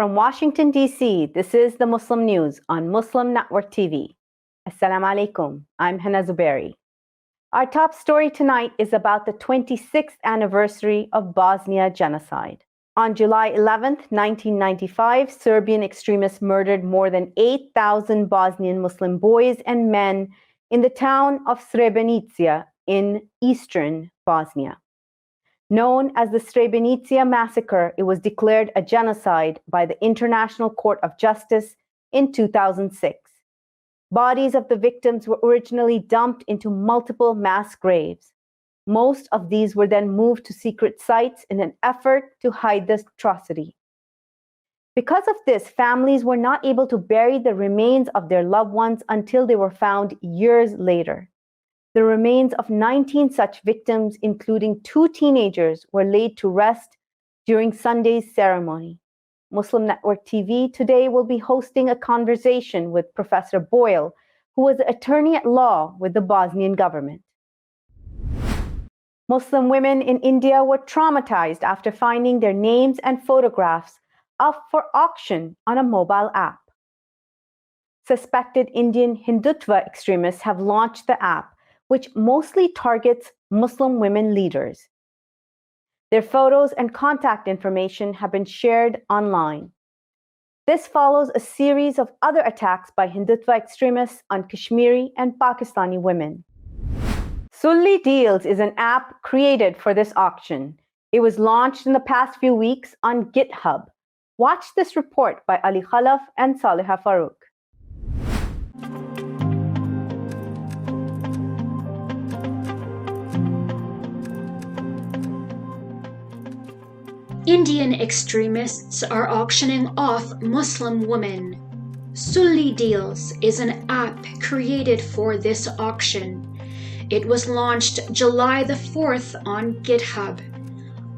From Washington, D.C., this is the Muslim News on Muslim Network TV. Assalamu alaikum. I'm Hena Zuberi. Our top story tonight is about the 26th anniversary of Bosnia genocide. On July 11, 1995, Serbian extremists murdered more than 8,000 Bosnian Muslim boys and men in the town of Srebrenica in eastern Bosnia. Known as the Srebrenica Massacre, it was declared a genocide by the International Court of Justice in 2006. Bodies of the victims were originally dumped into multiple mass graves. Most of these were then moved to secret sites in an effort to hide the atrocity. Because of this, families were not able to bury the remains of their loved ones until they were found years later. The remains of 19 such victims, including 2 teenagers, were laid to rest during Sunday's ceremony. Muslim Network TV today will be hosting a conversation with Professor Boyle, who was an attorney at law with the Bosnian government. Muslim women in India were traumatized after finding their names and photographs up for auction on a mobile app. Suspected Indian Hindutva extremists have launched the app, which mostly targets Muslim women leaders. Their photos and contact information have been shared online. This follows a series of other attacks by Hindutva extremists on Kashmiri and Pakistani women. Sulli Deals is an app created for this auction. It was launched in the past few weeks on GitHub. Watch this report by Ali Khalaf and Saleha Farouk. Indian extremists are auctioning off Muslim women. Sulli Deals is an app created for this auction. It was launched July the 4th on GitHub.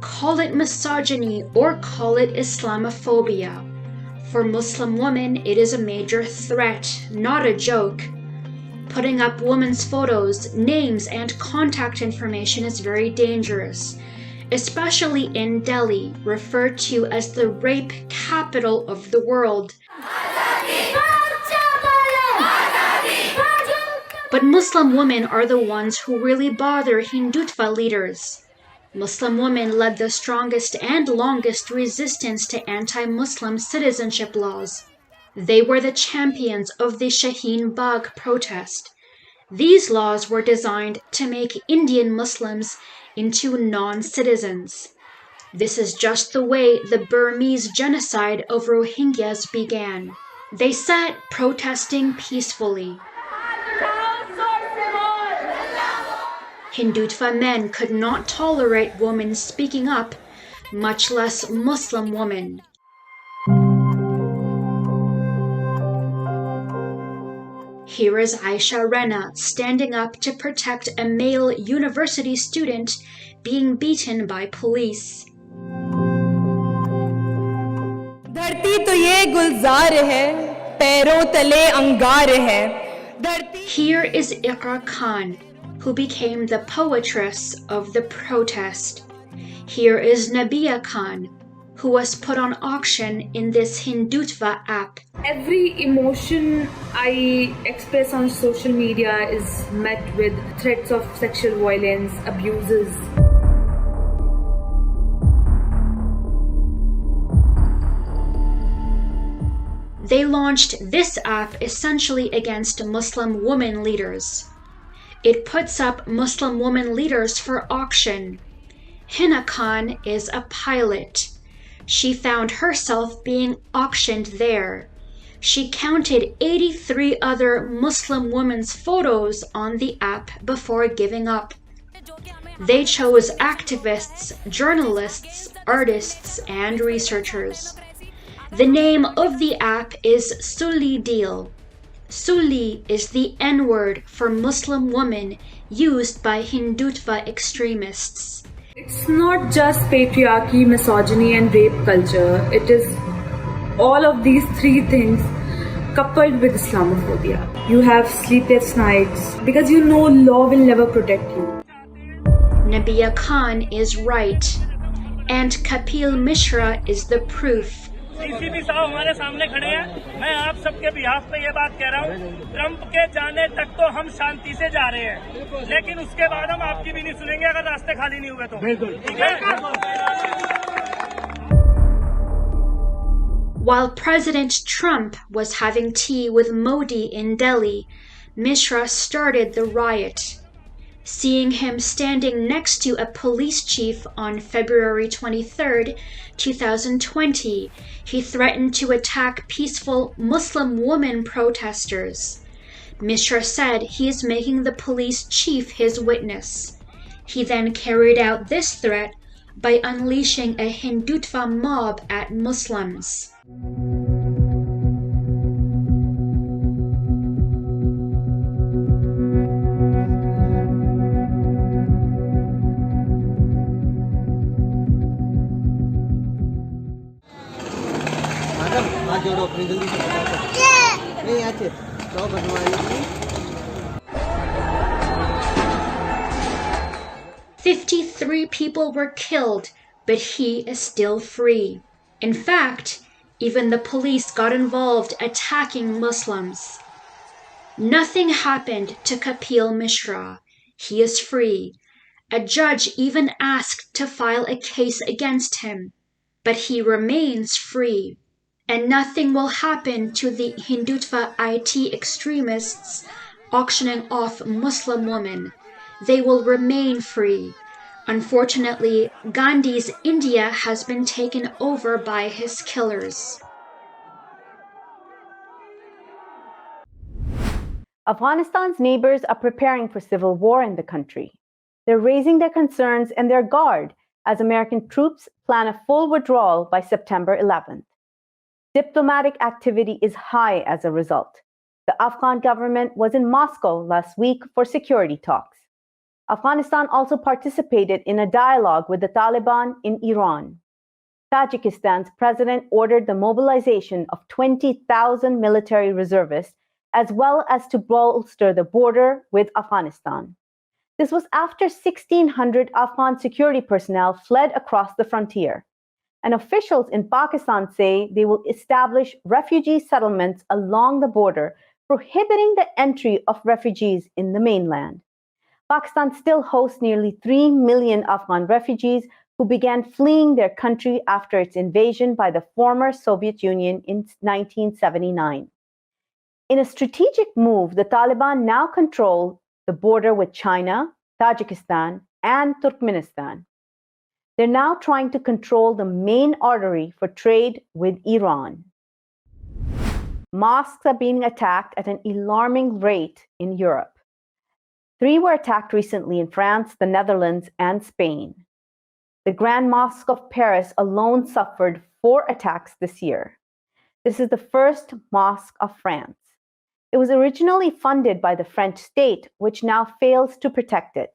Call it misogyny or call it Islamophobia. For Muslim women, it is a major threat, not a joke. Putting up women's photos, names, and contact information is very dangerous, especially in Delhi, referred to as the rape capital of the world. But Muslim women are the ones who really bother Hindutva leaders. Muslim women led the strongest and longest resistance to anti-Muslim citizenship laws. They were the champions of the Shaheen Bagh protest. These laws were designed to make Indian Muslims into non-citizens. This is just the way the Burmese genocide of Rohingyas began. They sat protesting peacefully. Hindutva men could not tolerate women speaking up, much less Muslim women. Here is Aisha Rena standing up to protect a male university student being beaten by police. Here is Iqra Khan, who became the poetress of the protest. Here is Nabia Khan, who was put on auction in this Hindutva app. Every emotion I express on social media is met with threats of sexual violence, abuses. They launched this app essentially against Muslim women leaders. It puts up Muslim women leaders for auction. Hena Khan is a pilot. She found herself being auctioned there. She counted 83 other Muslim women's photos on the app before giving up. They chose activists, journalists, artists, and researchers. The name of the app is Sulli Deal. Sulli is the N-word for Muslim woman used by Hindutva extremists. It's not just patriarchy, misogyny, and rape culture. It is all of these 3 things coupled with Islamophobia. You have sleepless nights because you know law will never protect you. Nabia Khan is right, and Kapil Mishra is the proof. CCP साहब हमारे सामने खड़े हैं। मैं आप सबके behalf पे ये बात कह रहा हूँ, ट्रंप के जाने तक तो हम शांति से जा रहे हैं, लेकिन उसके बाद हम आपकी भी नहीं सुनेंगे अगर रास्ते खाली नहीं हुए तो। ठीक है। While President Trump was having tea with Modi in Delhi, Mishra started the riot. Seeing him standing next to a police chief on February 23, 2020, he threatened to attack peaceful Muslim women protesters. Mishra said he is making the police chief his witness. He then carried out this threat by unleashing a Hindutva mob at Muslims. हाथ जोड़ो अपनी जल्दी से बताओ। नहीं अच्छे तो बनवाएंगे। 53 people were killed, but he is still free. In fact, even the police got involved attacking Muslims. Nothing happened to Kapil Mishra. He is free. A judge even asked to file a case against him, but he remains free. And nothing will happen to the Hindutva IT extremists auctioning off Muslim women. They will remain free. Unfortunately, Gandhi's India has been taken over by his killers. Afghanistan's neighbors are preparing for civil war in the country. They're raising their concerns and their guard as American troops plan a full withdrawal by September 11th. Diplomatic activity is high as a result. The Afghan government was in Moscow last week for security talks. Afghanistan also participated in a dialogue with the Taliban in Iran. Tajikistan's president ordered the mobilization of 20,000 military reservists, as well as to bolster the border with Afghanistan. This was after 1,600 Afghan security personnel fled across the frontier. And officials in Pakistan say they will establish refugee settlements along the border, prohibiting the entry of refugees in the mainland. Pakistan still hosts nearly 3 million Afghan refugees who began fleeing their country after its invasion by the former Soviet Union in 1979. In a strategic move, the Taliban now control the border with China, Tajikistan, and Turkmenistan. They're now trying to control the main artery for trade with Iran. Mosques are being attacked at an alarming rate in Europe. 3 were attacked recently in France, the Netherlands, and Spain. The Grand Mosque of Paris alone suffered 4 attacks this year. This is the first mosque of France. It was originally funded by the French state, which now fails to protect it.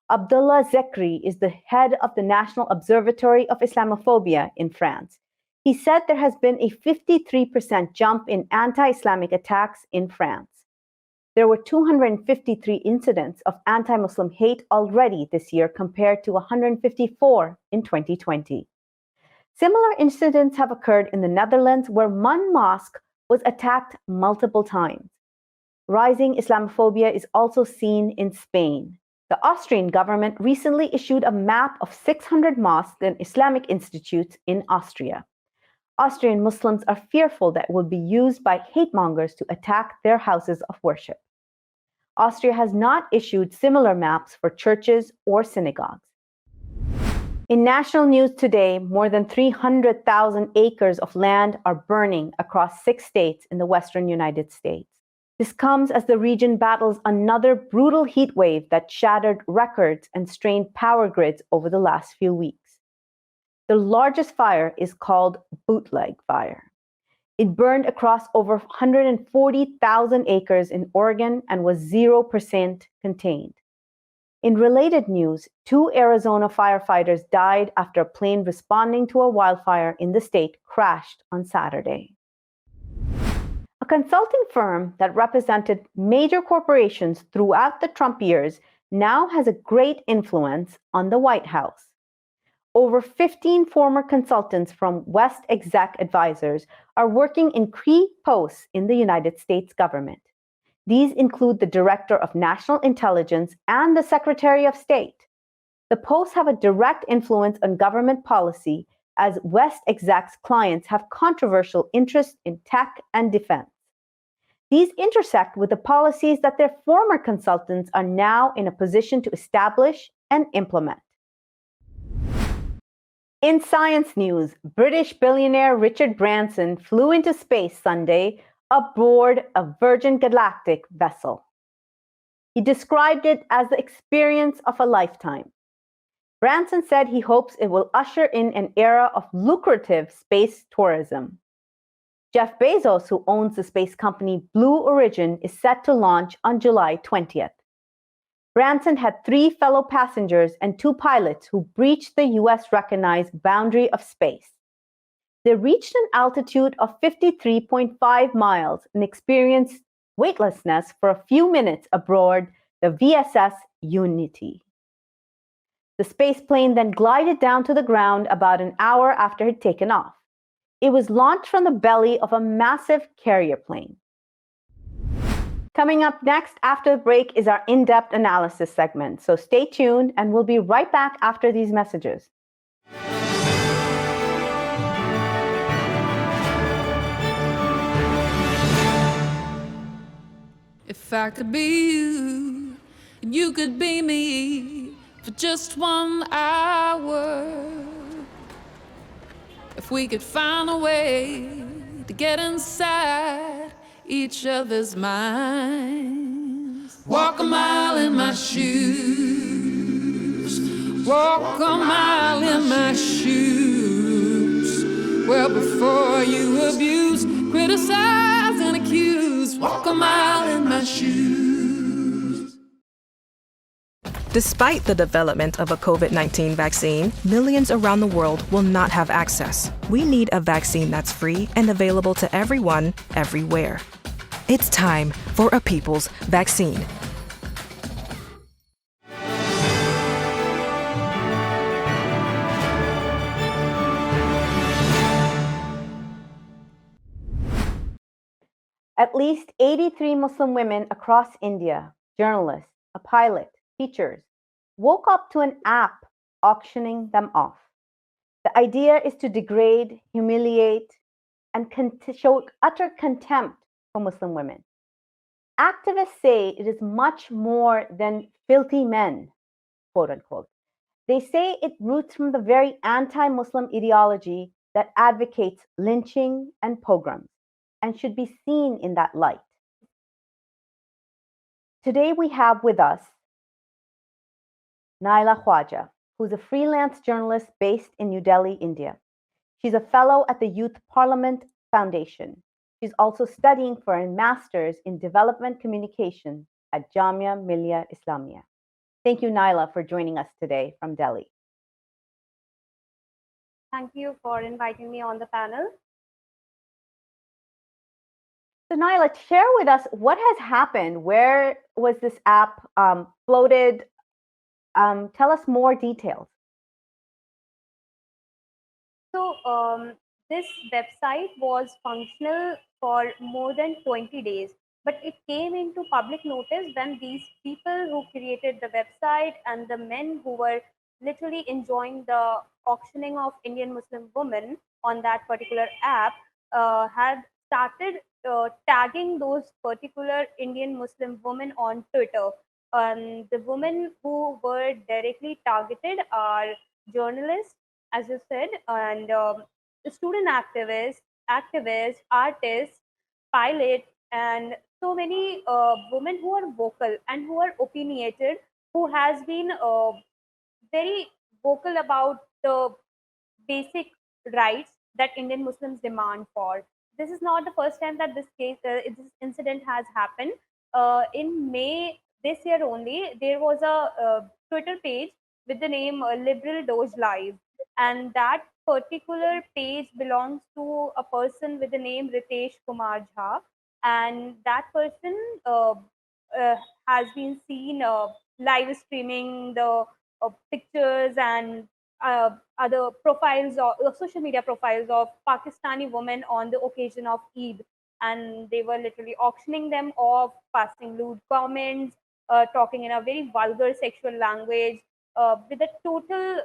Abdullah Zekri is the head of the National Observatory of Islamophobia in France. He said there has been a 53% jump in anti-Islamic attacks in France. There were 253 incidents of anti-Muslim hate already this year compared to 154 in 2020. Similar incidents have occurred in the Netherlands, where one mosque was attacked multiple times. Rising Islamophobia is also seen in Spain. The Austrian government recently issued a map of 600 mosques and Islamic institutes in Austria. Austrian Muslims are fearful that it will be used by hate mongers to attack their houses of worship. Austria has not issued similar maps for churches or synagogues. In national news today, more than 300,000 acres of land are burning across 6 states in the western United States. This comes as the region battles another brutal heat wave that shattered records and strained power grids over the last few weeks. The largest fire is called Bootleg Fire. It burned across over 140,000 acres in Oregon and was 0% contained. In related news, 2 Arizona firefighters died after a plane responding to a wildfire in the state crashed on Saturday. A consulting firm that represented major corporations throughout the Trump years now has a great influence on the White House. Over 15 former consultants from West Exec Advisors are working in key posts in the United States government. These include the Director of National Intelligence and the Secretary of State. The posts have a direct influence on government policy as West Exec's clients have controversial interests in tech and defense. These intersect with the policies that their former consultants are now in a position to establish and implement. In science news, British billionaire Richard Branson flew into space Sunday aboard a Virgin Galactic vessel. He described it as the experience of a lifetime. Branson said he hopes it will usher in an era of lucrative space tourism. Jeff Bezos, who owns the space company Blue Origin, is set to launch on July 20th. Branson had 3 fellow passengers and 2 pilots who breached the US-recognized boundary of space. They reached an altitude of 53.5 miles and experienced weightlessness for a few minutes aboard the VSS Unity. The space plane then glided down to the ground about an hour after it had taken off. It was launched from the belly of a massive carrier plane. Coming up next after the break is our in-depth analysis segment, so stay tuned and we'll be right back after these messages. If I could be you, and you could be me for just 1 hour. If we could find a way to get inside each other's minds. Walk a mile in my shoes. Walk a mile in my shoes. Well, before you abuse, criticize, and accuse. Walk a mile in my shoes. Despite the development of a COVID-19 vaccine, millions around the world will not have access. We need a vaccine that's free and available to everyone, everywhere. It's time for a people's vaccine. At least 83 Muslim women across India, journalists, a pilot, teachers, woke up to an app auctioning them off. The idea is to degrade, humiliate, and show utter contempt for Muslim women. Activists say it is much more than filthy men, quote unquote. They say it roots from the very anti-Muslim ideology that advocates lynching and pogroms and should be seen in that light. Today we have with us Naila Khwaja, who's a freelance journalist based in New Delhi, India. She's a fellow at the Youth Parliament Foundation. She's also studying for a master's in development communication at Jamia Millia Islamia. Thank you, Naila, for joining us today from Delhi. Thank you for inviting me on the panel. So Naila, share with us what has happened. Where was this app floated? Tell us more details. So this website was functional for more than 20 days, but it came into public notice when these people who created the website and the men who were literally enjoying the auctioning of Indian Muslim women on that particular app had started tagging those particular Indian Muslim women on Twitter. The women who were directly targeted are journalists, as you said, and student activists, artists, pilots, and so many women who are vocal and who are opinionated, who has been very vocal about the basic rights that Indian Muslims demand for. This is not the first time that this incident has happened. In May this year only, there was a Twitter page with the name Liberal Doge Live, and that particular page belongs to a person with the name Ritesh Kumar Jha, and that person has been seen live streaming the pictures and other profiles or social media profiles of Pakistani women on the occasion of Eid, and they were literally auctioning them off, passing lewd comments, talking in a very vulgar sexual language, with a total,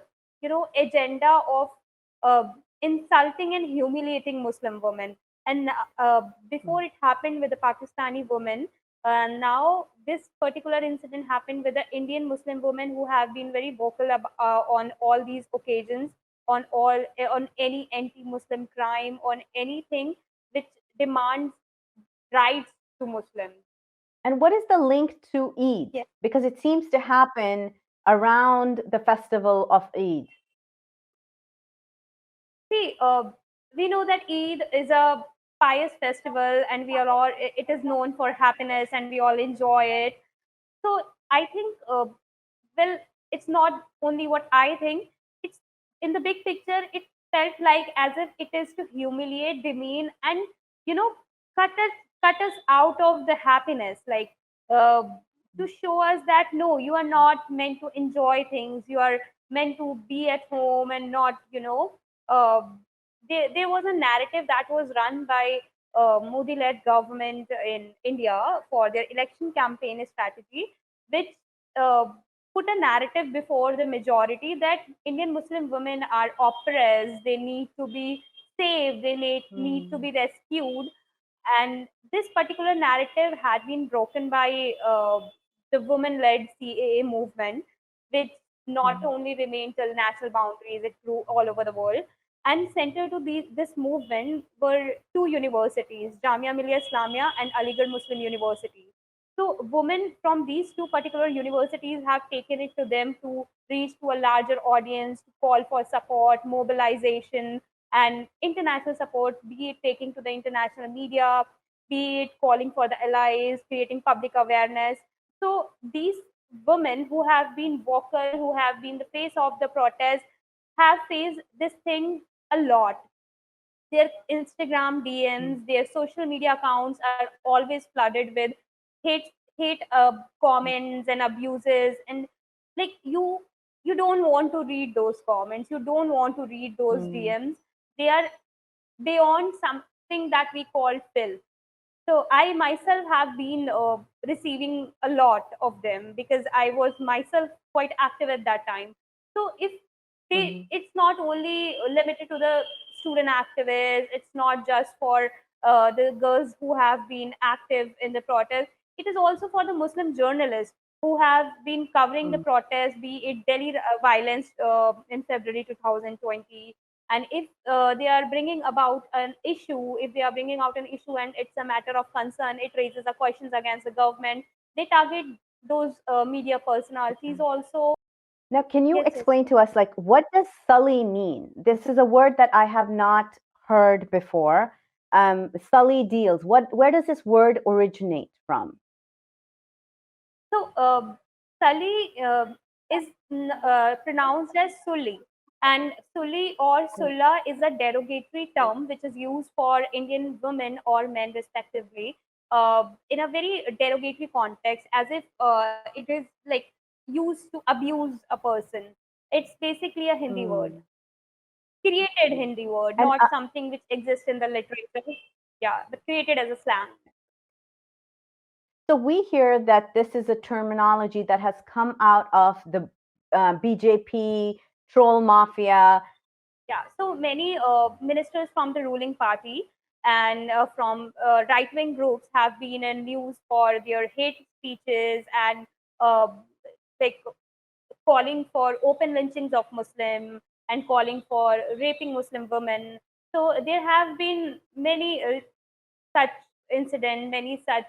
agenda of uh, insulting and humiliating Muslim women. And before it happened with the Pakistani woman, now this particular incident happened with the Indian Muslim women who have been very vocal on all these occasions, on any anti-Muslim crime, on anything which demands rights to Muslims. And what is the link to Eid? Yes. Because it seems to happen around the festival of Eid. See, we know that Eid is a pious festival, and we are all. It is known for happiness, and we all enjoy it. So I think, well, it's not only what I think. It's in the big picture. It felt like as if it is to humiliate, demean, and you know, cut us cut us out of the happiness. Like, uh, to show us that no, you are not meant to enjoy things. You are meant to be at home and not, Uh, there was a narrative that was run by Modi-led government in India for their election campaign strategy, which uh, put a narrative before the majority that Indian Muslim women are oppressed, they need to be saved, they need to be rescued. And this particular narrative had been broken by the women-led CAA movement, which not only remained till national boundaries, it grew all over the world. And center to this movement were two universities, Jamia Millia Islamia and Aligarh Muslim University. So women from these two particular universities have taken it to them to reach to a larger audience, to call for support, mobilization, and international support, be it taking to the international media, be it calling for the allies, creating public awareness. So these women who have been vocal, who have been the face of the protest, have faced this thing a lot. Their Instagram DMs, their social media accounts are always flooded with hate, hate comments and abuses, and like you don't want to read those comments. You don't want to read those DMs. They are beyond something that we call filth. So I myself have been receiving a lot of them because I was myself quite active at that time. So if it's not only limited to the student activists, it's not just for the girls who have been active in the protest. It is also for the Muslim journalists who have been covering the protest, be it Delhi violence in February 2020, and if they are bringing about an issue, if they are bringing out an issue and it's a matter of concern, it raises the questions against the government, they target those media personalities also. Now, can you Yes, yes. explain to us, like, what does sully mean? This is a word that I have not heard before. Sully deals. Where does this word originate from? So, Sali is pronounced as Sulli, and Sulli or Sulla is a derogatory term which is used for Indian women or men, respectively, in a very derogatory context, as if it is like used to abuse a person. It's basically a Hindi word, created Hindi word, And not something which exists in the literature. Yeah, but created as a slang. so we hear that this is a terminology that has come out of the BJP troll mafia. Yeah, so many ministers from the ruling party and from right wing groups have been in news for their hate speeches and uh, like calling for open lynchings of Muslim and calling for raping Muslim women. So there have been many such incident, many such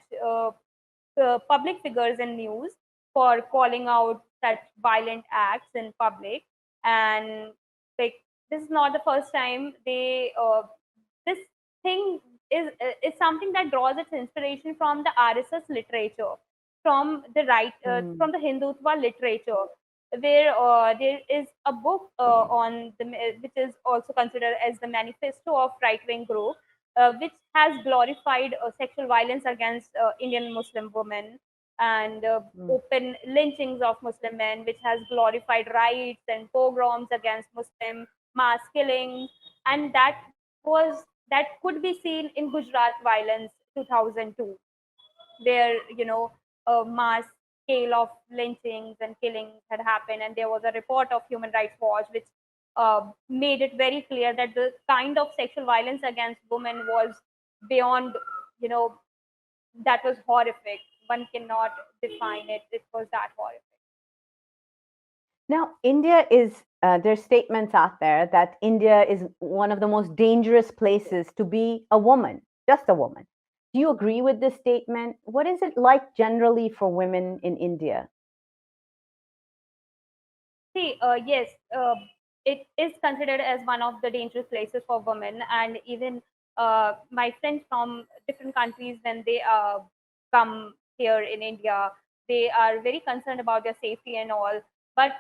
public figures in news for calling out such violent acts in public. And like this is not the first time this thing is something that draws its inspiration from the RSS literature, from the from the Hindutva literature, where there is a book on the which is also considered as the manifesto of right wing group, which has glorified sexual violence against Indian Muslim women. and Mm. open lynchings of Muslim men, which has glorified riots and pogroms against Muslim, mass killings, and that could be seen in Gujarat violence 2002, where a mass scale of lynchings and killings had happened, and there was a report of Human Rights Watch which made it very clear that the kind of sexual violence against women was beyond, you know, that was horrific. One cannot define it. It was that horrific. Now, India is, there's statements out there that India is one of the most dangerous places to be a woman, just a woman. Do you agree with this statement? What is it like generally for women in India? See, yes, it is considered as one of the dangerous places for women, and even my friends from different countries, when they come here in India, they are very concerned about their safety and all. But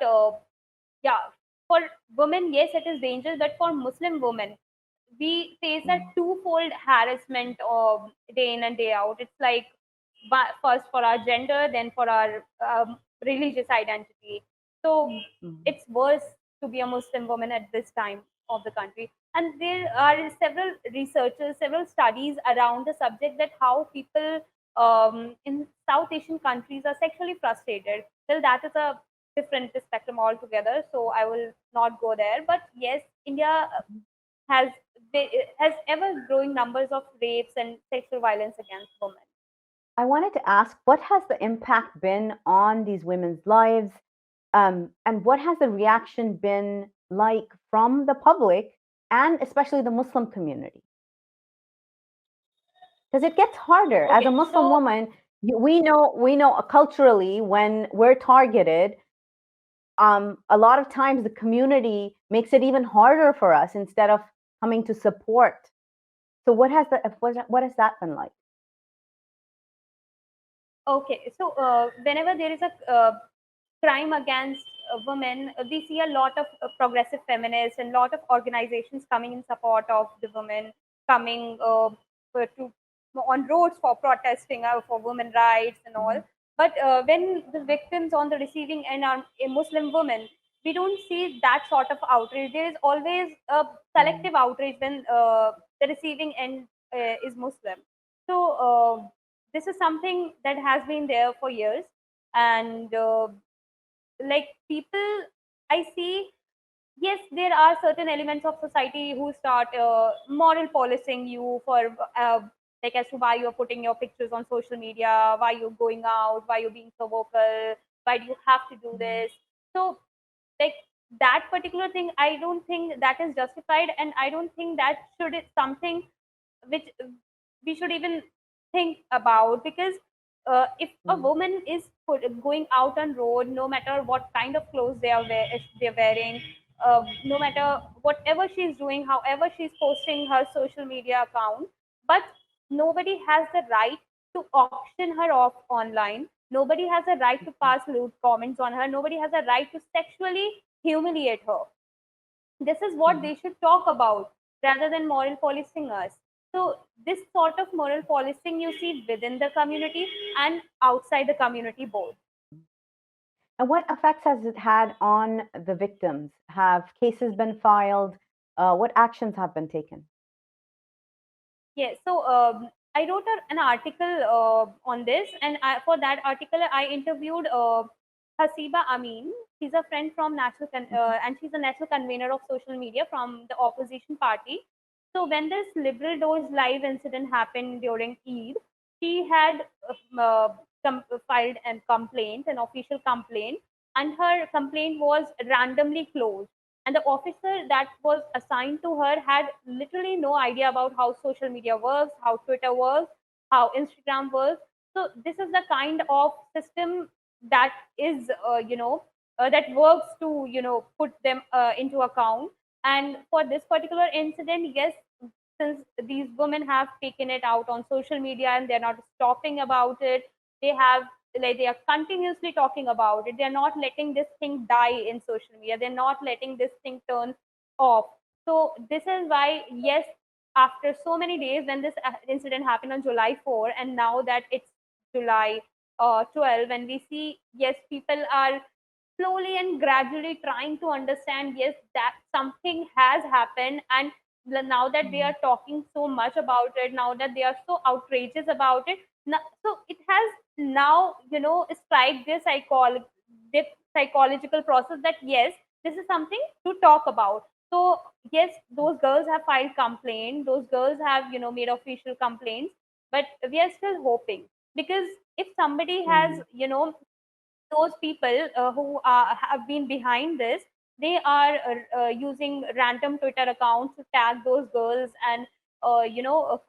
yeah, for women, yes, it is dangerous, but for Muslim women, we face a twofold harassment of day in and day out. It's like first for our gender, then for our religious identity. So Mhm. it's worse to be a Muslim woman at this time of the country. And there are several researchers, several studies around the subject that how people in South Asian countries are sexually frustrated. Well, that is a different spectrum altogether. So I will not go there. But yes, India has has ever growing numbers of rapes and sexual violence against women. I wanted to ask, what has the impact been on these women's lives? And what has the reaction been like from the public and especially the Muslim community? Because it gets harder as a Okay, Muslim so woman. We know culturally when we're targeted. A lot of times the community makes it even harder for us instead of coming to support. So what has that been like? okay, so whenever there is a crime against women, we see a lot of progressive feminists and lot of organizations coming in support of the women, coming to on roads for protesting for women rights and all. But when the victims on the receiving end are a Muslim woman, we don't see that sort of outrage. There is always a Mhm. selective outrage when the receiving end is Muslim. So this is something that has been there for years, and like people, I see, yes, there are certain elements of society who start moral policing you for like as to why you're putting your pictures on social media, why you're going out, why you're being so vocal, why do you have to do this. So like that particular thing, I don't think that is justified, and I don't think that should is something which we should even think about, because if a Mhm. woman is going out on road, no matter what kind of clothes if they're wearing, no matter whatever she's doing, however she's posting her social media account, but nobody has the right to auction her off online. Nobody has a right to pass lewd comments on her. Nobody has a right to sexually humiliate her. This is what Mhm. they should talk about rather than moral policing us. So this sort of moral policing you see within the community and outside the community both. And what effects has it had on the victims? Have cases been filed? What actions have been taken? Yes, so I wrote an article on this, and for that article, I interviewed Hasiba Amin. She's a friend from and she's a national convener of social media from the opposition party. So when this Liberal Doors Live incident happened during Eid, she had filed a complaint, an official complaint, and her complaint was randomly closed, and the officer that was assigned to her had literally no idea about how social media works, how Twitter works, how Instagram works. So this is the kind of system that is that works to put them into account. And for this particular incident, yes, since these women have taken it out on social media and they're not stopping about it, they have, like, they are continuously talking about it. They're not letting this thing die in social media. They're not letting this thing turn off. So this is why, yes, after so many days, when this incident happened on July 4, and now that it's July 12, when we see, yes, people are slowly and gradually trying to understand, yes, that something has happened, and now that they are talking so much about it, now that they are so outrageous about it, so it has now, strike their psychological process that yes, this is something to talk about. So yes, those girls have filed complaint, those girls have, made official complaints, but we are still hoping, because if somebody has, those people who have been behind this, they are using random Twitter accounts to tag those girls and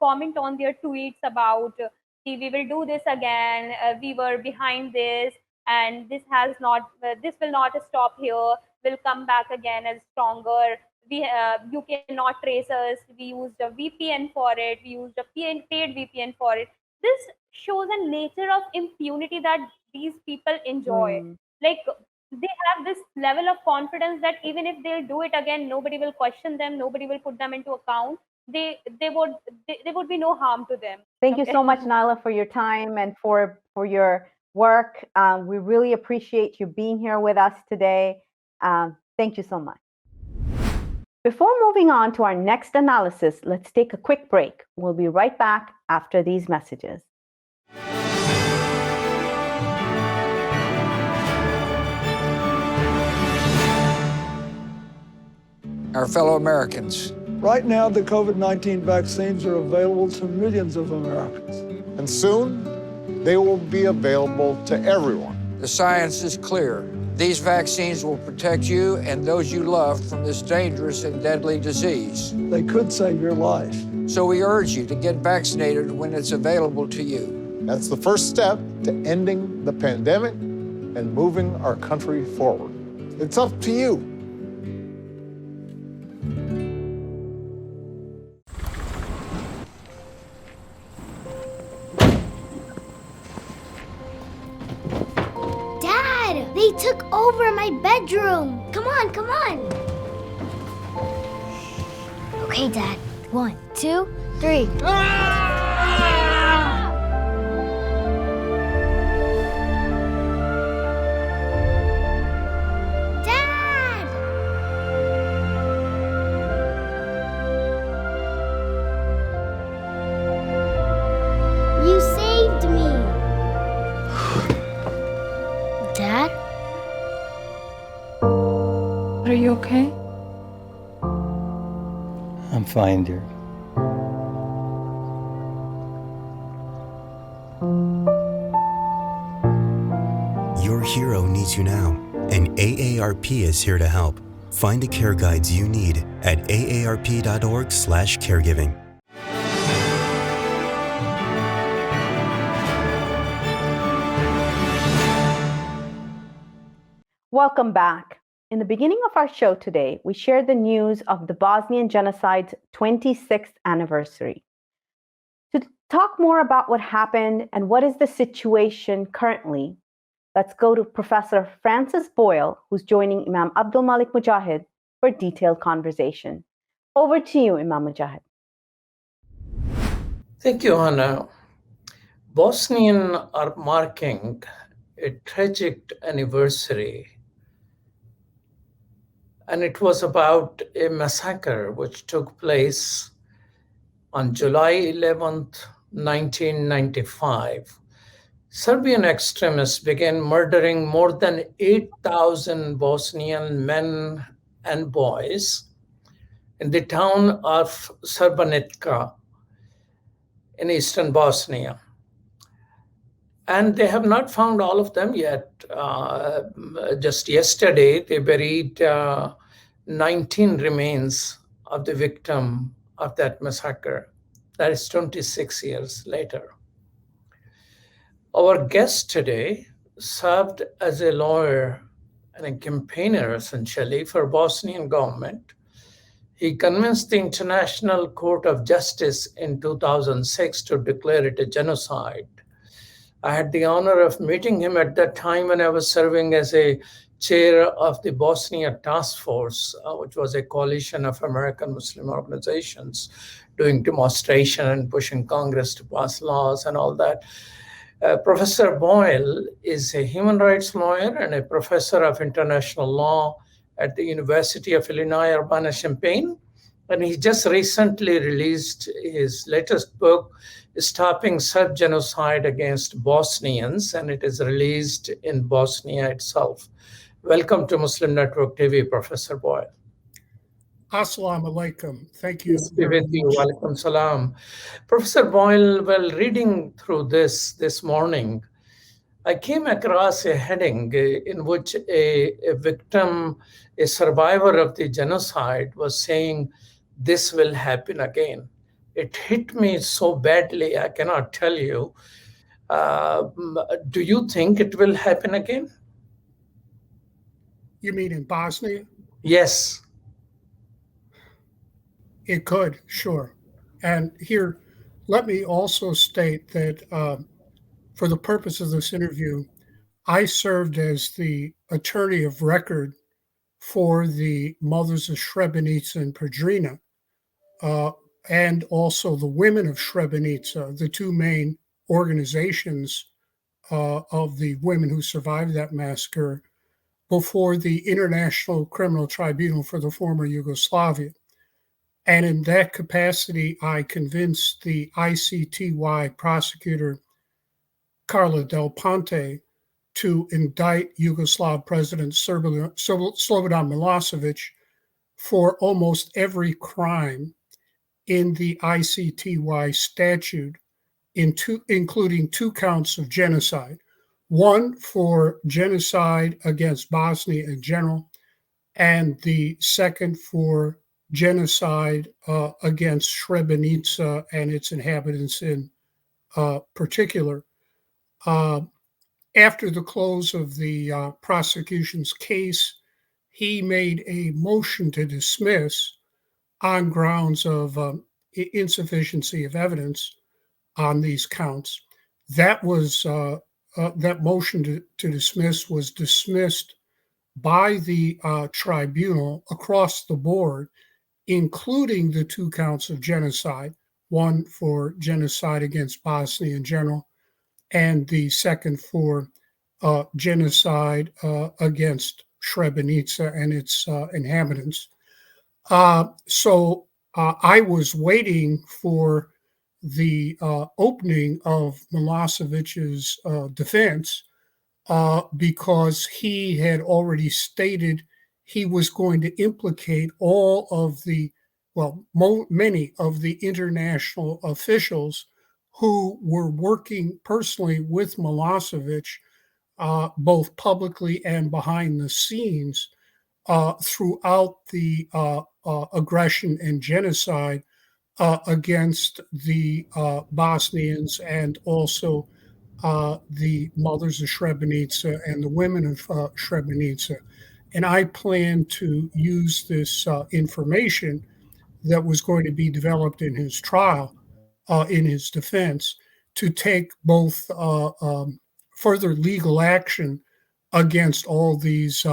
comment on their tweets about, "See, we will do this again, we were behind this, and this has not this will not stop here, we'll come back again as stronger. You cannot trace us, we used a VPN for it, we used a paid VPN for it." This shows a nature of impunity that these people enjoy. Mm. Like, they have this level of confidence that even if they'll do it again, nobody will question them, nobody will put them into account. They would there would be no harm to them. Thank you Okay. so much, Nyla, for your time and for your work. We really appreciate you being here with us today. Thank you so much. Before moving on to our next analysis, let's take a quick break. We'll be right back after these messages. Our fellow Americans. Right now, the COVID-19 vaccines are available to millions of Americans. And soon, they will be available to everyone. The science is clear. These vaccines will protect you and those you love from this dangerous and deadly disease. They could save your life. So we urge you to get vaccinated when it's available to you. That's the first step to ending the pandemic and moving our country forward. It's up to you. They took over my bedroom. Come on, come on. Okay, Dad. 1, 2, 3. Dad! You saved me. Dad? Are you okay? I'm fine, dear. Your hero needs you now, and AARP is here to help. Find the care guides you need at aarp.org/caregiving. Welcome back. In the beginning of our show today, we shared the news of the Bosnian genocide's 26th anniversary. To talk more about what happened and what is the situation currently, let's go to Professor Francis Boyle, who's joining Imam Abdul Malik Mujahid for a detailed conversation. Over to you, Imam Mujahid. Thank you, Hena. Bosnians are marking a tragic anniversary. And it was about a massacre which took place on July 11th, 1995. Serbian extremists began murdering more than 8,000 Bosnian men and boys in the town of Srebrenica in eastern Bosnia. And they have not found all of them yet. Just yesterday, they buried 19 remains of the victim of that massacre. That is 26 years later. Our guest today served as a lawyer and a campaigner, essentially, for Bosnian government. He convinced the International Court of Justice in 2006 to declare it a genocide. I had the honor of meeting him at that time when I was serving as a chair of the Bosnia Task Force, which was a coalition of American Muslim organizations doing demonstration and pushing Congress to pass laws and all that. Professor Boyle is a human rights lawyer and a professor of international law at the University of Illinois Urbana-Champaign. And he just recently released his latest book, Stopping Self-Genocide Against Bosnians, and it is released in Bosnia itself. Welcome to Muslim Network TV, Professor Boyle. Assalamu alaikum. Thank you Peace be very with you. much. Walaikum salam. Professor Boyle, while reading through this morning, I came across a heading in which a victim, a survivor of the genocide, was saying, "This will happen again." It hit me so badly, I cannot tell you. Do you think it will happen again? You mean in Bosnia? Yes. It could, sure. And here, let me also state that for the purpose of this interview, I served as the attorney of record for the mothers of Srebrenica and Predrina, and also the women of Srebrenica, the two main organizations of the women who survived that massacre before the International Criminal Tribunal for the former Yugoslavia. And in that capacity, I convinced the ICTY prosecutor, Carla Del Ponte, to indict Yugoslav President Slobodan Milosevic for almost every crime in the ICTY statute, including 2 counts of genocide. One for genocide against Bosnia in general, and the second for genocide against Srebrenica and its inhabitants in particular. After the close of the prosecution's case, he made a motion to dismiss on grounds of insufficiency of evidence on these counts. That motion to dismiss was dismissed by the tribunal across the board, including the 2 counts of genocide, one for genocide against Bosnia in general, and the second for genocide against Srebrenica and its inhabitants. So I was waiting for the opening of Milosevic's defense because he had already stated he was going to implicate all of the, many of the international officials who were working personally with Milosevic, both publicly and behind the scenes, throughout the aggression and genocide against the Bosnians and also the mothers of Srebrenica and the women of Srebrenica. And I plan to use this information that was going to be developed in his trial, in his defense, to take both further legal action against all these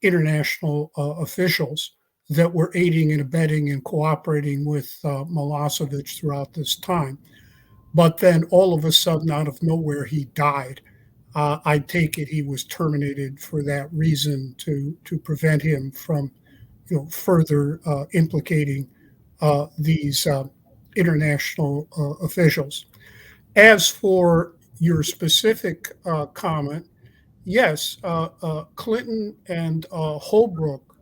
international officials that were aiding and abetting and cooperating with Milosevic throughout this time. But then all of a sudden, out of nowhere, he died. I take it he was terminated for that reason to prevent him from, further implicating these international officials. As for your specific comment, yes, Clinton and Holbrooke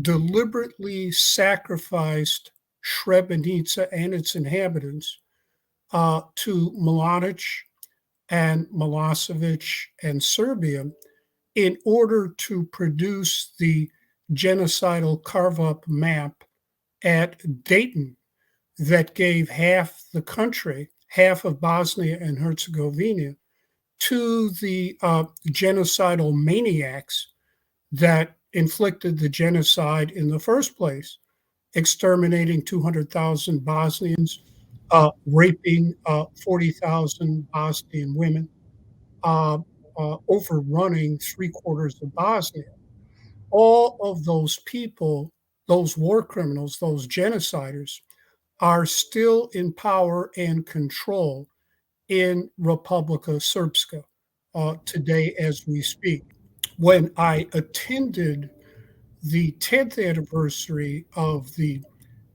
deliberately sacrificed Srebrenica and its inhabitants to Mladic and Milosevic and Serbia in order to produce the genocidal carve-up map at Dayton that gave half the country, half of Bosnia and Herzegovina, to the genocidal maniacs that inflicted the genocide in the first place, exterminating 200,000 Bosnians, raping 40,000 Bosnian women, overrunning 3/4 of Bosnia. All of those people, those war criminals, those genociders, are still in power and control in Republika Srpska today as we speak. When I attended the 10th anniversary of the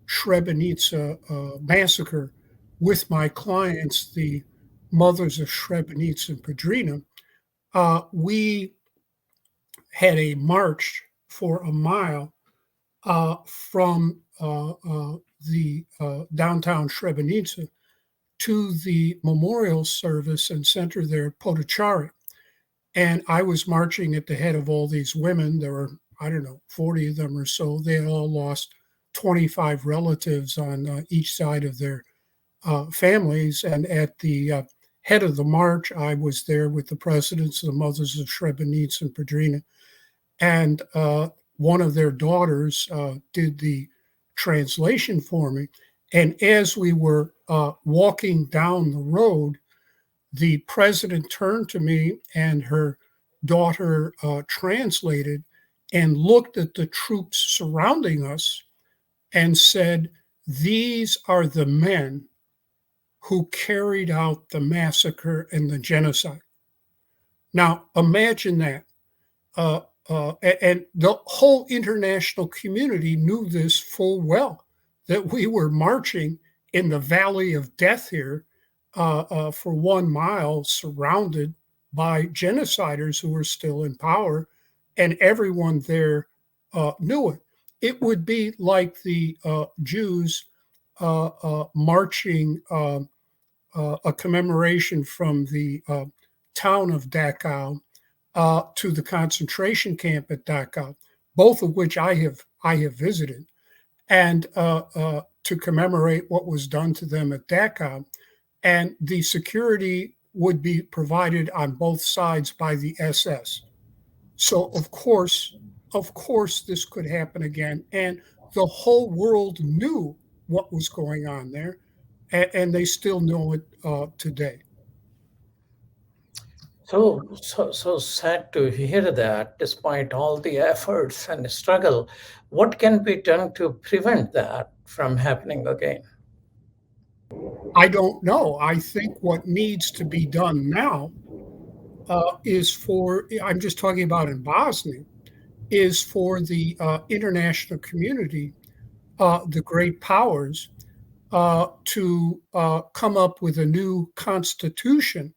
Srebrenica massacre with my clients, the mothers of Srebrenica and Podrina, we had a march for a mile from the downtown Srebrenica to the memorial service and center there at Potocari. And I was marching at the head of all these women. There were, I don't know, 40 of them or so. They had all lost 25 relatives on each side of their families. And at the head of the march, I was there with the presidents of the mothers of Srebrenica and Podrina. And one of their daughters did the translation for me. And as we were walking down the road, the president turned to me and her daughter translated and looked at the troops surrounding us and said, "These are the men who carried out the massacre and the genocide." Now, imagine that. And the whole international community knew this full well, that we were marching in the valley of death here for 1 mile, surrounded by genociders who were still in power, and everyone there knew it. It would be like the Jews marching a commemoration from the town of Dachau to the concentration camp at Dachau, both of which I have visited, and to commemorate what was done to them at Dachau. And the security would be provided on both sides by the SS. So of course, this could happen again. And the whole world knew what was going on there, and they still know it today. So sad to hear that. Despite all the efforts and struggle, what can be done to prevent that from happening again? I don't know. I think what needs to be done now I'm just talking about in Bosnia, is for the international community, the great powers, to come up with a new constitution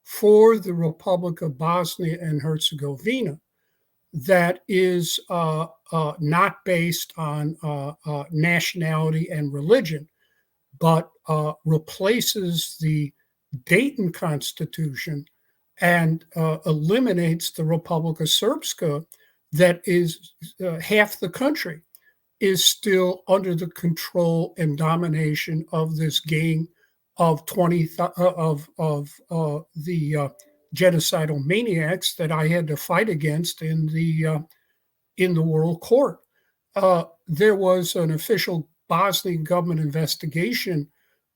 for the Republic of Bosnia and Herzegovina that is not based on nationality and religion, but replaces the Dayton Constitution and eliminates the Republika Srpska, that is half the country is still under the control and domination of this gang of the genocidal maniacs that I had to fight against in the World Court. There was an official Bosnian government investigation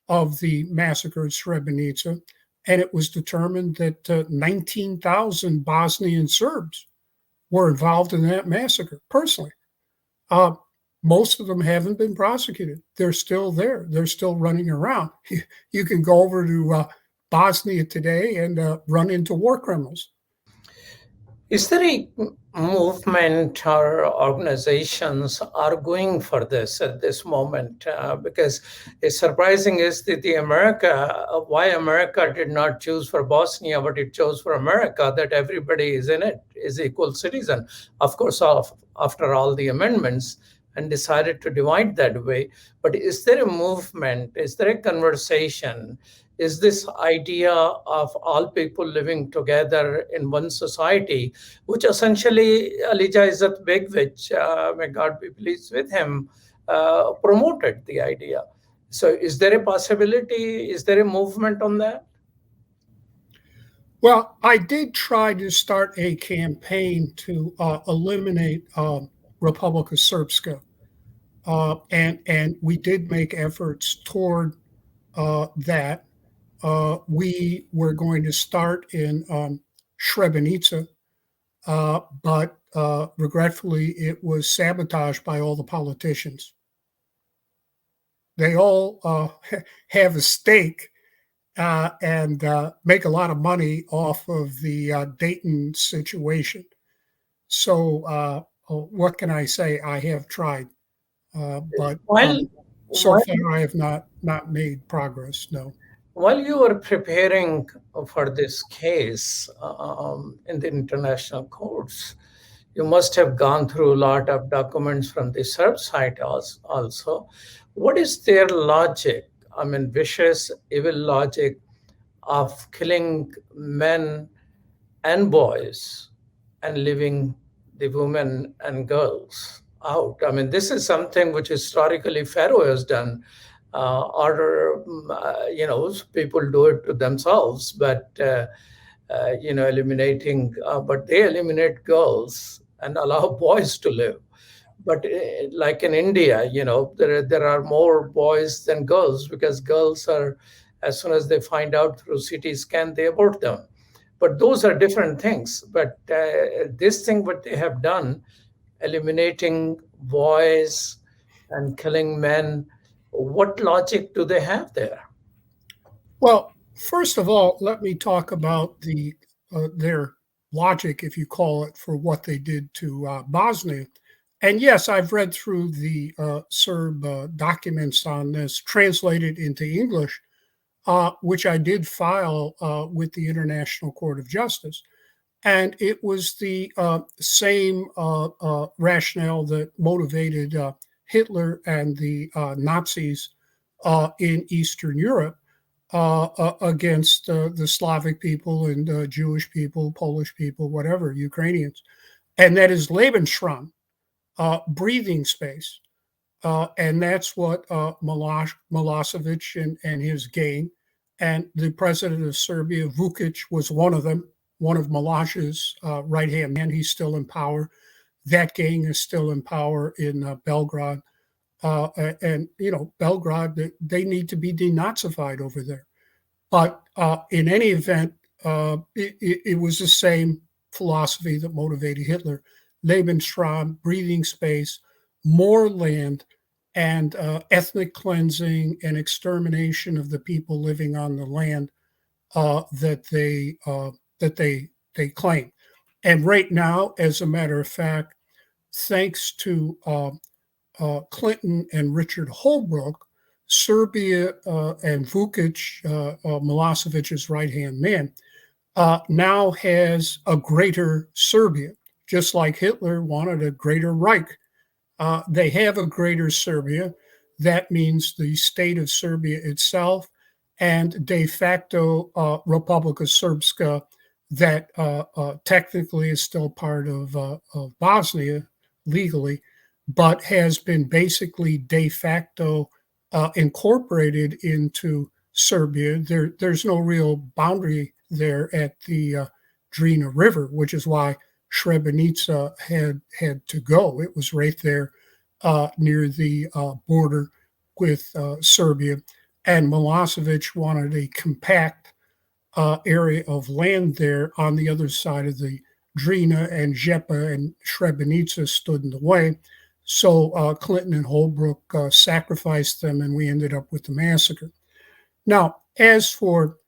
of the massacre at Srebrenica, and it was determined that 19,000 Bosnian Serbs were involved in that massacre personally. Most of them haven't been prosecuted. They're still there. They're still running around. You can go over to Bosnia today and run into war criminals. Is there a movement or organizations are going for this at this moment? Because it's surprising is that why America did not choose for Bosnia, but it chose for America, that everybody is in it, is equal citizen. Of course, after all the amendments, and decided to divide that way. But is there a movement? Is there a conversation? Is this idea of all people living together in one society, which essentially Elijah Izzat Begovic, may God be pleased with him, promoted the idea. So is there a possibility? Is there a movement on that? Well, I did try to start a campaign to eliminate Republika Srpska. And we did make efforts toward that. We were going to start in Srebrenica, but regretfully, it was sabotaged by all the politicians. They all have a stake and make a lot of money off of the Dayton situation. So what can I say? I have tried, but While so while far I have not made progress. No. while you were preparing for this case in the international courts, you must have gone through a lot of documents from the Serb side also. What is their logic? I mean, vicious, evil logic of killing men and boys and leaving the women and girls out. I mean, this is something which historically Pharaoh has done. People do it to themselves, but but they eliminate girls and allow boys to live. But like in India, there are more boys than girls because girls are, as soon as they find out through CT scan, they abort them. But those are different things. But this thing, what they have done, eliminating boys and killing men, what logic do they have there? Well, first of all, let me talk about their logic, if you call it, for what they did to Bosnia. And yes, I've read through the Serb documents on this, translated into English, which I did file with the International Court of Justice. And it was the same rationale that motivated Hitler and the Nazis in Eastern Europe against the Slavic people and Jewish people, Polish people, whatever, Ukrainians. And that is Lebensraum, breathing space. And that's what Milosevic and his gang, and the president of Serbia, Vukic, was one of them, one of Miloš's right-hand man. He's still in power. That gang is still in power in Belgrade. Belgrade, they need to be denazified over there. But in any event, it was the same philosophy that motivated Hitler. Lebensraum, breathing space, more land, and ethnic cleansing and extermination of the people living on the land that they claim. And right now, as a matter of fact, thanks to Clinton and Richard Holbrooke, Serbia and Vukic, Milosevic's right-hand man, now has a greater Serbia, just like Hitler wanted a greater Reich. They have a greater Serbia. That means the state of Serbia itself and de facto Republika Srpska that technically is still part of Bosnia legally, but has been basically de facto incorporated into Serbia. There's no real boundary there at the Drina River, which is why Srebrenica had to go. It was right there near the border with Serbia. And Milosevic wanted a compact area of land there on the other side of the Drina, and Žepa and Srebrenica stood in the way. So Clinton and Holbrooke sacrificed them, and we ended up with the massacre. Now, as for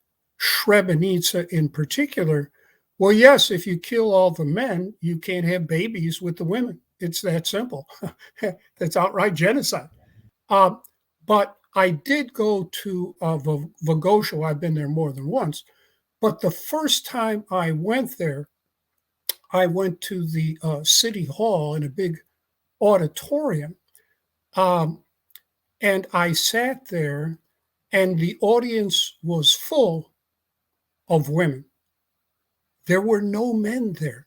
Srebrenica in particular, well, yes, if you kill all the men, you can't have babies with the women. It's that simple. That's outright genocide. But I did go to Vogosha. I've been there more than once. But the first time I went there, I went to the city hall in a big auditorium. And I sat there, and the audience was full of women. There were no men there,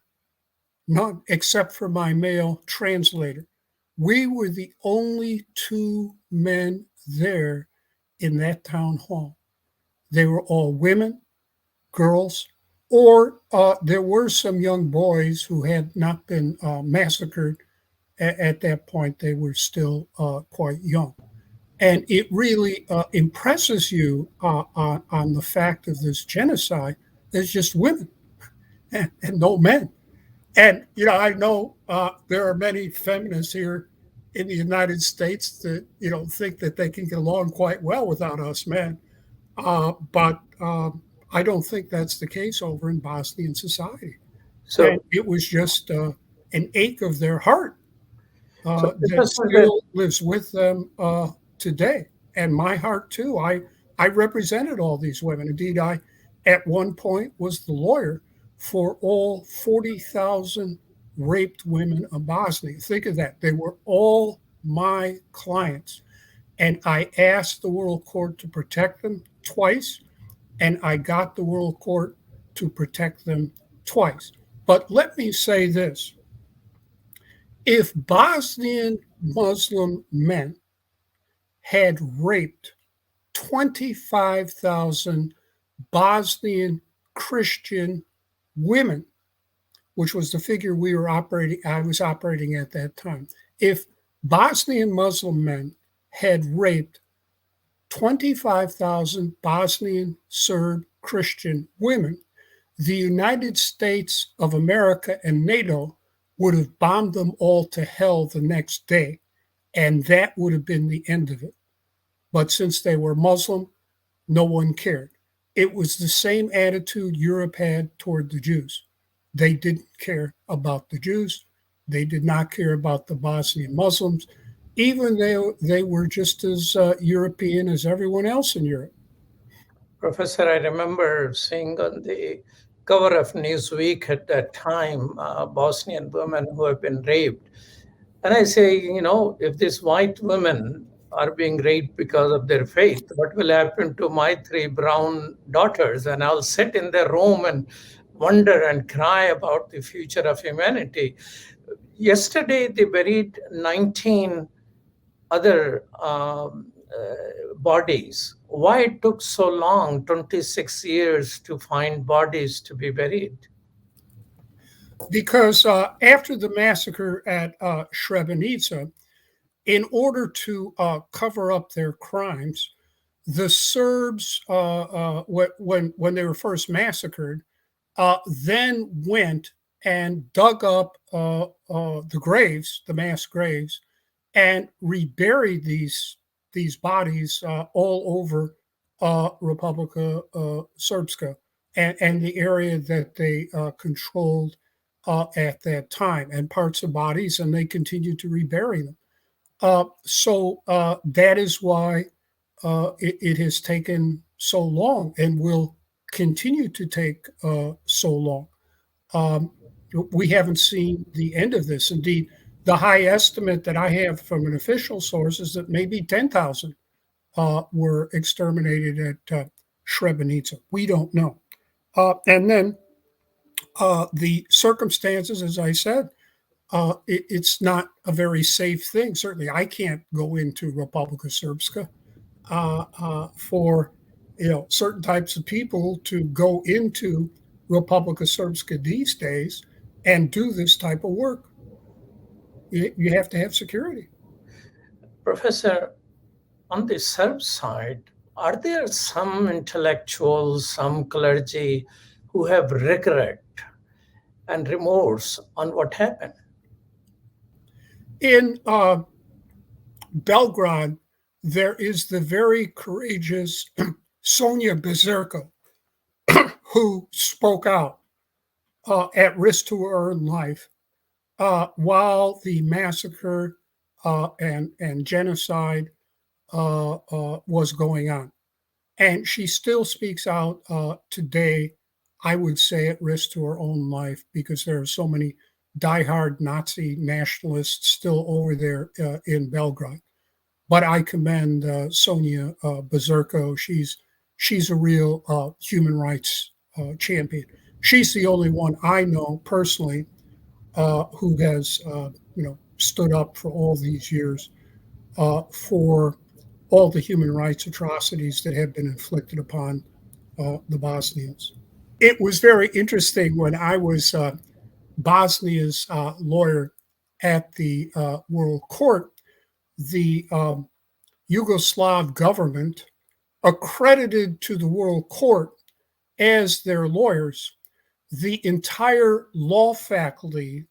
none except for my male translator. We were the only two men there in that town hall. They were all women, girls, or there were some young boys who had not been massacred at that point. They were still quite young. And it really impresses you on the fact of this genocide. There's just women and no men. And, I know there are many feminists here in the United States that, think that they can get along quite well without us men. But I don't think that's the case over in Bosnian society. And So, it was just an ache of their heart that Professor, still lives with them today. And my heart too. I represented all these women. Indeed, I at one point was the lawyer for all 40,000 raped women of Bosnia. Think of that. They were all my clients. And I asked the World Court to protect them twice, and I got the World Court to protect them twice. But let me say this: if Bosnian Muslim men had raped 25,000 Bosnian Christian women, which was the figure I was operating at that time. If Bosnian Muslim men had raped 25,000 Bosnian Serb Christian women, the United States of America and NATO would have bombed them all to hell the next day, and that would have been the end of it. But since they were Muslim, no one cared. It was the same attitude Europe had toward the Jews. They didn't care about the Jews. They did not care about the Bosnian Muslims, even though they were just as European as everyone else in Europe. Professor, I remember seeing on the cover of Newsweek at that time Bosnian women who have been raped. And I say, if these white women are being raped because of their faith, what will happen to my 3 brown daughters? And I'll sit in their room and wonder and cry about the future of humanity. Yesterday, they buried 19 other bodies. Why it took so long, 26 years, to find bodies to be buried? Because after the massacre at Srebrenica, in order to cover up their crimes, the Serbs, when they were first massacred, then went and dug up the graves, the mass graves, and reburied these bodies all over Republika Srpska and the area that they controlled at that time, and parts of bodies, and they continued to rebury them. So that is why it has taken so long and will continue to take so long. We haven't seen the end of this. Indeed, the high estimate that I have from an official source is that maybe 10,000 were exterminated at Srebrenica. We don't know. And then the circumstances, as I said, it's not a very safe thing. Certainly, I can't go into Republika Srpska for certain types of people to go into Republika Srpska these days and do this type of work. You have to have security. Professor, on the Serb side, are there some intellectuals, some clergy who have regret and remorse on what happened? In Belgrade, there is the very courageous Sonia Bezerko, who spoke out at risk to her own life while the massacre and genocide was going on. And she still speaks out today, I would say, at risk to her own life, because there are so many diehard Nazi nationalists still over there in Belgrade. But I commend Sonia Bezerko. She's a real human rights champion. She's the only one I know personally who has stood up for all these years for all the human rights atrocities that have been inflicted upon the Bosnians. It was very interesting when I was Bosnia's lawyer at the World Court. The Yugoslav government accredited to the World Court as their lawyers the entire law faculty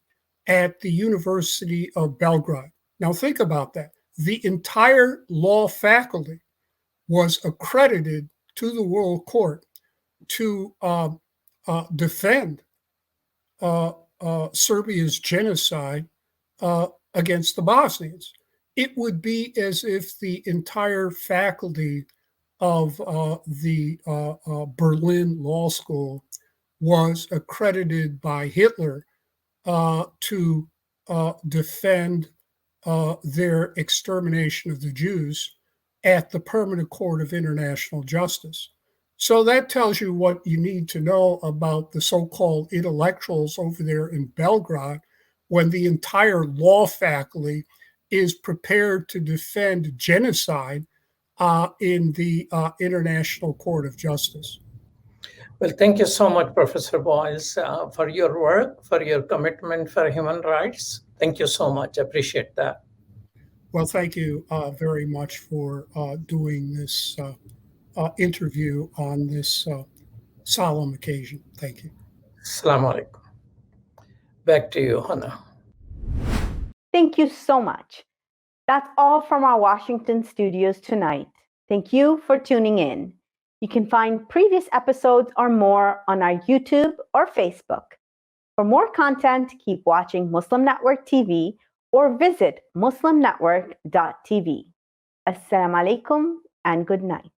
at the University of Belgrade. Now, think about that. The entire law faculty was accredited to the World Court to defend Serbia's genocide against the Bosnians. It would be as if the entire faculty of the Berlin Law School was accredited by Hitler to defend their extermination of the Jews at the Permanent Court of International Justice. So that tells you what you need to know about the so-called intellectuals over there in Belgrade when the entire law faculty is prepared to defend genocide in the International Court of Justice. Well, thank you so much, Professor Boyles, for your work, for your commitment for human rights. Thank you so much. I appreciate that. Well, thank you very much for doing this interview on this solemn occasion. Thank you. Assalamu alaikum. Back to you, Hena. Thank you so much. That's all from our Washington studios tonight. Thank you for tuning in. You can find previous episodes or more on our YouTube or Facebook. For more content, keep watching Muslim Network TV or visit muslimnetwork.tv. Assalamu alaikum and good night.